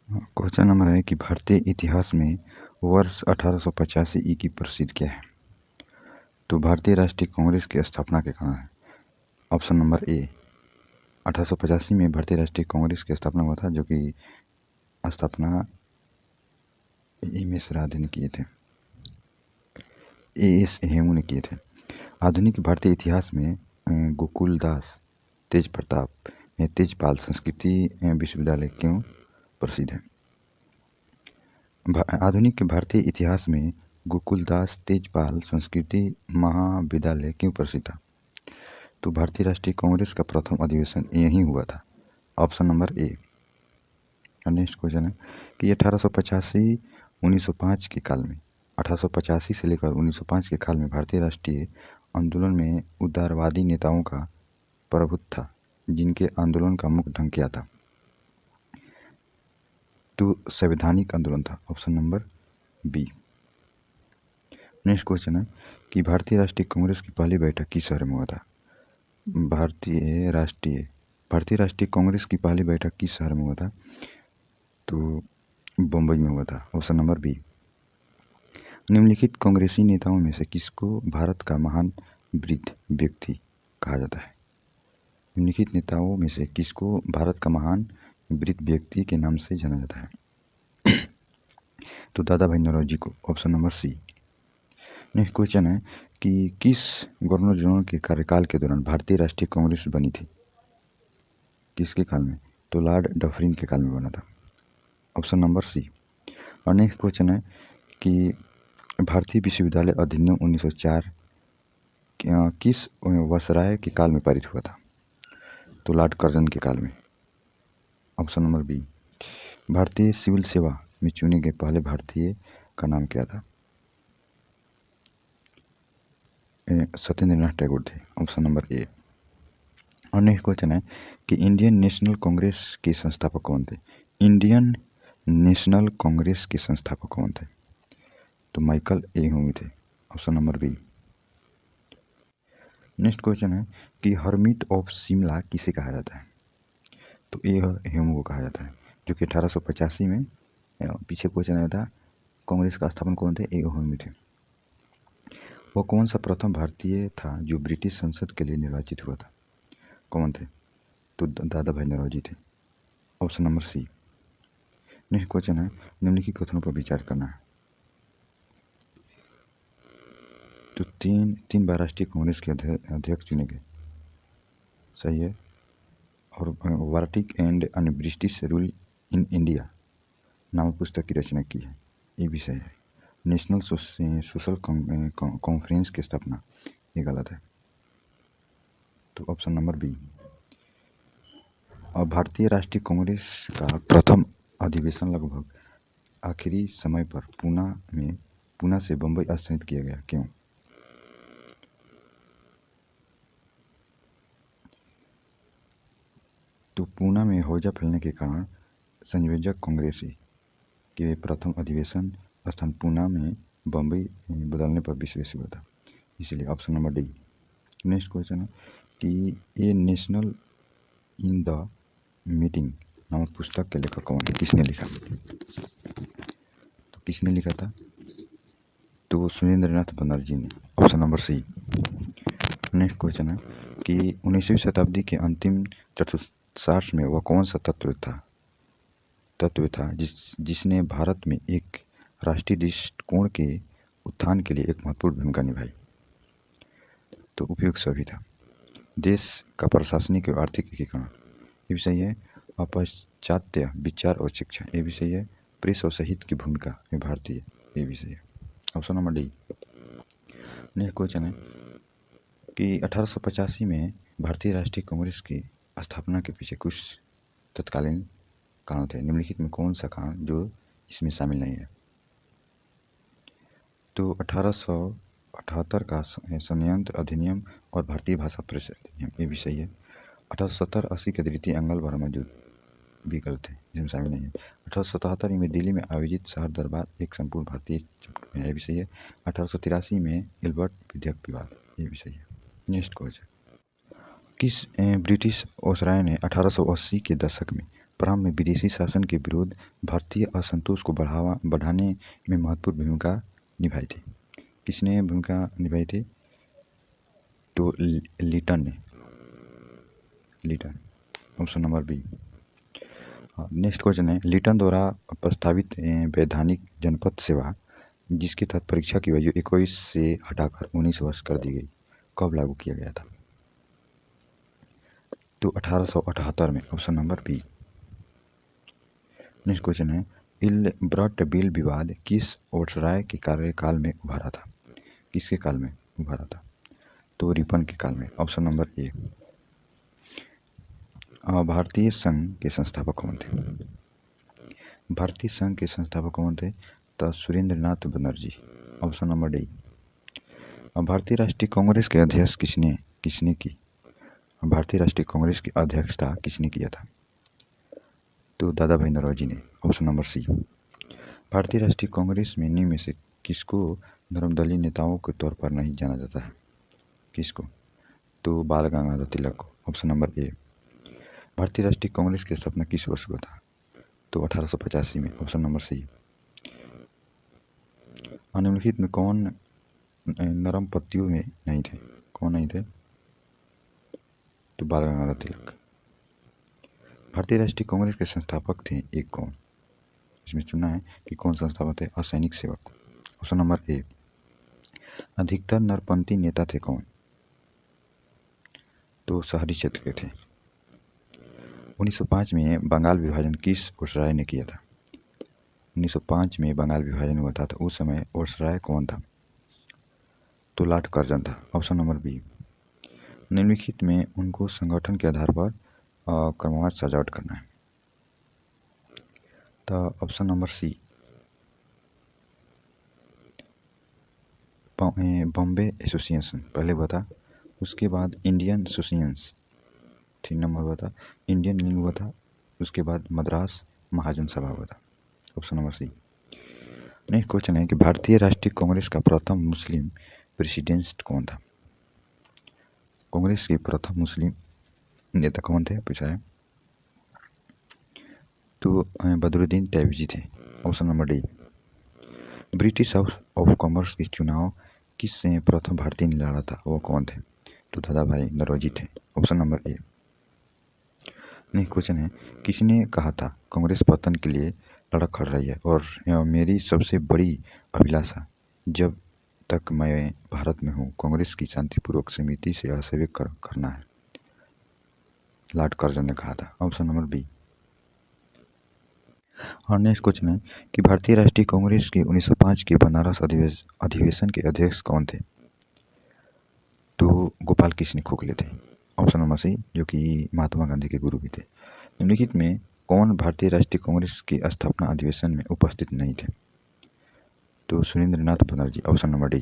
Question number है कि भारतीय इतिहास में वर्ष 1885 की प्रसिद्ध क्या है। तो भारतीय राष्ट्रीय कांग्रेस की स्थापना के कारण है। ऑप्शन नंबर ए, 1885 में भारतीय राष्ट्रीय कांग्रेस की स्थापना हुआ था, जो कि स्थापना एम.एस. राधे ने किए थे, ए.एस. हेमू ने किए थे। आधुनिक भारतीय इतिहास में गोकुलदास तेज प्रताप तेजपाल संस्कृति विश्वविद्यालय क्यों प्रसिद्ध है। आधुनिक भारतीय इतिहास में गोकुलदास तेजपाल संस्कृति महाविद्यालय क्यों प्रसिद्ध था। तो भारतीय राष्ट्रीय कांग्रेस का प्रथम अधिवेशन यहीं हुआ था। Option number A. Next question है कि 1885-1905 के काल में 1885 से लेकर 1905 के काल में भारतीय राष्ट्रीय आंदोलन में उदारवादी नेताओं का प्रभुत्व था, जिनके आंदोलन का मुख्य ढंग क्या था। तो संवैधानिक आंदोलन था। Option number B. Next question है कि भारतीय राष्ट्रीय कांग्रेस की पहली बैठक किस शहर में हुआ था। भारतीय राष्ट्रीय कांग्रेस की पहली बैठक किस शहर में हुआ था। तो बम्बई में हुआ था। Option number B. निम्नलिखित कांग्रेसी नेताओं में से किसको भारत का महान वृद्ध व्यक्ति कहा जाता है। निम्नलिखित नेताओं में से किसको भारत का महान वृद्ध व्यक्ति के नाम से जाना जाता है। तो दादा भाई नौरोजी को। Option number C. Next question है कि किस गवर्नर जनरल के कार्यकाल के दौरान भारतीय राष्ट्रीय कांग्रेस बनी थी। किसके काल में। तो लॉर्ड डफरिन के काल में बना था। Option number C. और नेक्स्ट क्वेश्चन है कि भारतीय विश्वविद्यालय अधिनियम 1904 किस वायसराय के काल में पारित हुआ था। तो लॉर्ड कर्जन के काल में। Option number B. भारतीय सिविल सेवा में चुने गए पहले भारतीय का नाम क्या था। सत्येंद्रनाथ टैगोर थे। Option number A. और नेक्स्ट क्वेश्चन है कि इंडियन नेशनल कांग्रेस के संस्थापक कौन थे। इंडियन नेशनल कांग्रेस के संस्थापक कौन थे। तो माइकल ए हेमू थे। Option number B. Next question है कि हर्मिट ऑफ शिमला किसे कहा जाता है। तो ए हेमू को कहा जाता है, जो कि 1885 में पीछे क्वेश्चन आया था कांग्रेस का स्थापन कौन थे। ए हेमू थे। वह कौन सा प्रथम भारतीय था जो ब्रिटिश संसद के लिए निर्वाचित हुआ था। कौन थे। तो दादा भाई नौरोजी थे। Option number C. Next question है निम्नलिखित कथनों पर विचार करना है। तो तीन बार राष्ट्रीय कांग्रेस के अध्यक्ष चुने गए। सही है। और वार्टिक and Un-British Rule in India नामक पुस्तक की रचना की है। ये भी सही है। नेशनल सोशल कॉन्फ्रेंस की स्थापना, ये गलत है। तो ऑप्शन नंबर बी। और भारतीय राष्ट्रीय कांग्रेस का प्रथम अधिवेशन लगभग आखिरी समय पर पूना से बम्बई स्थानांतरित किया गया। क्यों। तो पूना में हौजा फैलने के कारण संयोजक कांग्रेसी के प्रथम अधिवेशन स्थान पूना में बम्बई बदलने पर विशेष हुआ था, इसलिए option number D. Next question है कि ए नेशनल इन द मीटिंग नामक पुस्तक के लेखक कौन है, किसने लिखा। तो किसने लिखा था। तो सुरेंद्रनाथ बनर्जी ने। Option number C. Next question है कि 19वीं शताब्दी के अंतिम चतुर्थांश में वह कौन सा तत्व था जिसने भारत में एक राष्ट्रीय दृष्टिकोण के उत्थान के लिए एक महत्वपूर्ण भूमिका निभाई। तो उपयुक्त सभी था। देश का प्रशासनिक और आर्थिक एकीकरण, ये भी सही है। अपश्चात्य विचार और शिक्षा, ये भी सही है। प्रेस और साहित्य की भूमिका में भारतीय, ये भी सही है। Option number D. Next question है कि 1885 में भारतीय राष्ट्रीय कांग्रेस की स्थापना के पीछे कुछ तत्कालीन कारण थे। निम्नलिखित में कौन सा कारण जो इसमें शामिल नहीं है। तो 1878 का संयंत्र अधिनियम और भारतीय भाषा प्रेस अधिनियम, ये भी सही है। 1870-80 के द्वितीय अंगल वर्मा युद्ध भी गलत है, इसमें शामिल नहीं है। 1877 में दिल्ली में आयोजित शहर दरबार एक संपूर्ण भारतीय, ये भी सही है। 1883 में एल्बर्ट विधेयक विवाद, ये भी सही है। नेक्स्ट क्वेश्चन, किस ब्रिटिश वायसराय ने 1880 के दशक में प्रारंभ में विदेशी शासन के विरुद्ध भारतीय असंतोष को बढ़ाने में महत्वपूर्ण भूमिका निभाई थी। किसने भूमिका निभाई थी? तो लिटन ने। Lytton, option number B. Next question है, लिटन द्वारा प्रस्तावित वैधानिक जनपद सेवा जिसके तहत परीक्षा की वजह 21 से हटाकर 19 वर्ष कर दी गई, कब लागू किया गया था? तो 1878 में, option number B. Next question है, इलब्रट बिल विवाद किस वायसराय के कार्यकाल में उभरा था? किसके काल में उभरा था? तो रिपन के काल में, ऑप्शन नंबर ए। भारतीय संघ के संस्थापक कौन थे? भारतीय संघ के संस्थापक कौन थे? तो Surendranath Banerjee, option number D. भारतीय राष्ट्रीय कांग्रेस के अध्यक्ष किसने की? भारतीय राष्ट्रीय कांग्रेस की अध्यक्षता किसने किया था? तो दादा भाई नौरोजी ने, ऑप्शन नंबर सी। भारतीय राष्ट्रीय कांग्रेस में निम्न में से किसको धर्मदलीय नेताओं के तौर पर नहीं जाना जाता है? किसको? तो बाल गंगाधर तिलक को, ऑप्शन नंबर ए। भारतीय राष्ट्रीय कांग्रेस की स्थापना किस वर्ष हुआ था? तो 1885 में, ऑप्शन नंबर सी। निम्नलिखित में कौन नरम पत्तियों में नहीं थे? कौन नहीं थे? तो बाल गंगाधर तिलक। भारतीय राष्ट्रीय कांग्रेस के संस्थापक थे एक कौन? इसमें चुना है कि कौन संस्थापक थे? असैनिक सेवक, ऑप्शन नंबर ए। अधिकतर नरपंथी नेता थे कौन? तो शहरी क्षेत्र के थे। 1905 में बंगाल विभाजन किस वायसराय ने किया था? 1905 में बंगाल विभाजन हुआ था, तो उस समय वायसराय कौन था? तो लॉर्ड कर्जन था, ऑप्शन नंबर बी। निम्नलिखित में उनको संगठन के आधार पर क्रमवार सजावट करना है, तो option number C. Bombay association पहले हुआ था, उसके बाद इंडियन एसोसिएशन 3 नंबर हुआ था, इंडियन लीग हुआ था, उसके बाद मद्रास महाजन सभा हुआ था, option number C. Next question है कि भारतीय राष्ट्रीय कांग्रेस का प्रथम मुस्लिम प्रेसिडेंट कौन था? कांग्रेस के प्रथम मुस्लिम नेता कौन थे पूछा है? तो बदरुद्दीन तैयबजी थे, option number D. British house of commerce के चुनाव किससे प्रथम भारतीय ने लड़ा था, वो कौन थे? तो दादा भाई नौरोजी थे, option number A. Next question है, किसने कहा था कांग्रेस पतन के लिए लड़क खड़ रही है और मेरी सबसे बड़ी अभिलाषा जब तक मैं भारत में हूँ कांग्रेस की शांतिपूर्वक समिति से असहयोग करना है? लॉर्ड कर्जन ने कहा था, ऑप्शन नंबर बी। और नेक्स्ट क्वेश्चन है कि भारतीय राष्ट्रीय कांग्रेस के 1905 के बनारस अधिवेशन के अध्यक्ष कौन थे? तो गोपाल कृष्ण गोखले थे, ऑप्शन नंबर सी, जो कि महात्मा गांधी के गुरु भी थे। निम्नलिखित में कौन भारतीय राष्ट्रीय कांग्रेस के स्थापना अधिवेशन में उपस्थित नहीं थे? तो Surendranath Banerjee, option number D.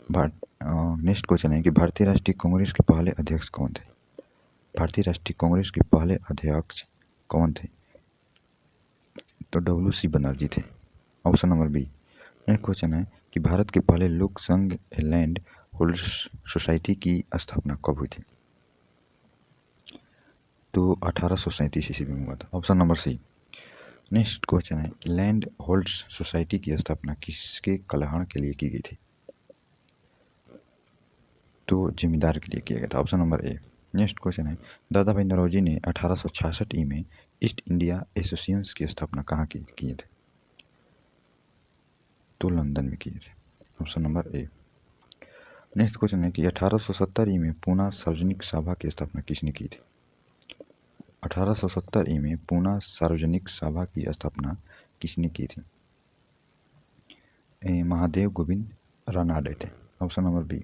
Next question है कि भारतीय राष्ट्रीय कांग्रेस के पहले अध्यक्ष कौन थे? भारतीय राष्ट्रीय कांग्रेस के पहले अध्यक्ष कौन थे? तो WC बनर्जी थे, option number B. Next question है कि भारत के पहले लोक संघ लैंड होल्डर्स सोसाइटी की स्थापना कब हुई थी? तो 1837 ईस्वी में हुआ था, option number C. Next question है कि लैंड होल्डर्स सोसाइटी की स्थापना किसके कल्याण के लिए की गई थी? तो जमींदार के लिए किया गया था, option number A. Next question है, दादा भाई नौरोजी ने 1866 में ईस्ट इंडिया एसोसिएशन की स्थापना कहाँ किए थे? तो लंदन में किए थे, option number A. Next question है कि 1870 में पूना सार्वजनिक सभा की स्थापना किसने की थी? 1870 में पूना सार्वजनिक सभा की स्थापना किसने की थी? महादेव गोविंद रानाडे थे, ऑप्शन नंबर बी।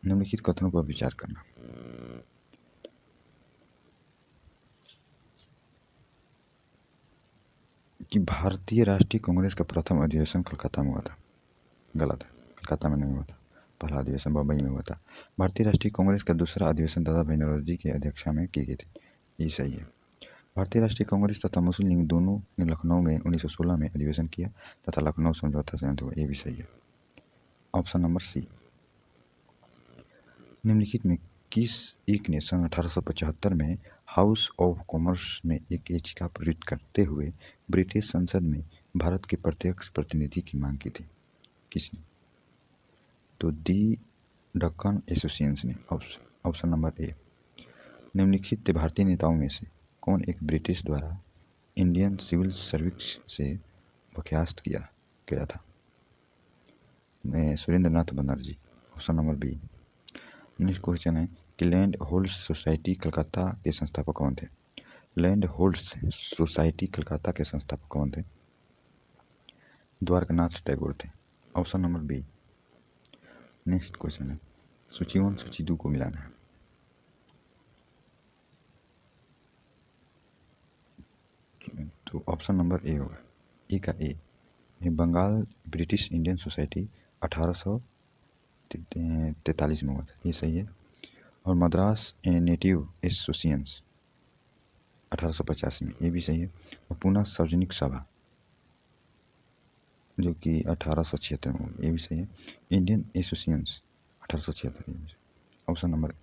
निम्नलिखित कथनों पर विचार करना। कि भारतीय राष्ट्रीय कांग्रेस का प्रथम अधिवेशन कलकत्ता में हुआ था, गलत है, कलकत्ता में नहीं हुआ था, पहला अधिवेशन बम्बई में हुआ था। भारतीय राष्ट्रीय कांग्रेस का दूसरा अधिवेशन दादा भाई नौरोजी की अध्यक्षता में की गई थी, ये सही है। भारतीय राष्ट्रीय कांग्रेस तथा मुस्लिम लीग दोनों ने लखनऊ में 1916 में अधिवेशन किया तथा लखनऊ समझौता संयुक्त हुआ, ये भी सही है, ऑप्शन नंबर सी। निम्नलिखित में किस एक ने सन 1875 में हाउस ऑफ कॉमर्स में एक याचिका पारित करते हुए ब्रिटिश संसद में भारत के प्रत्यक्ष प्रतिनिधि की मांग की थी? किसने? तो दी दक्कन एसोसिएशन ने। Option number A. निम्नलिखित भारतीय नेताओं में से कौन एक ब्रिटिश द्वारा इंडियन सिविल सर्विस से बर्खास्त किया गया था? Surendra Nath Banerjee. Option number B. Next question है कि लैंड होल्ड्स सोसाइटी कलकत्ता के संस्थापक कौन थे? लैंड होल्ड्स सोसाइटी कलकत्ता के संस्थापक कौन थे? द्वारकानाथ टैगोर थे। Option number B. Next question है सूची 1 सूची 2 को मिलाना है। तो ऑप्शन नंबर ए होगा, ए का ए। बंगाल ब्रिटिश इंडियन सोसाइटी 1843 में हुआ था, ये सही है। और मद्रास नेटिव एसोसिएशंस 1885 में, ये भी सही है। और पूना सार्वजनिक सभा जो कि 1876 में हुआ, ये भी सही है। Indian associations 1876। Option number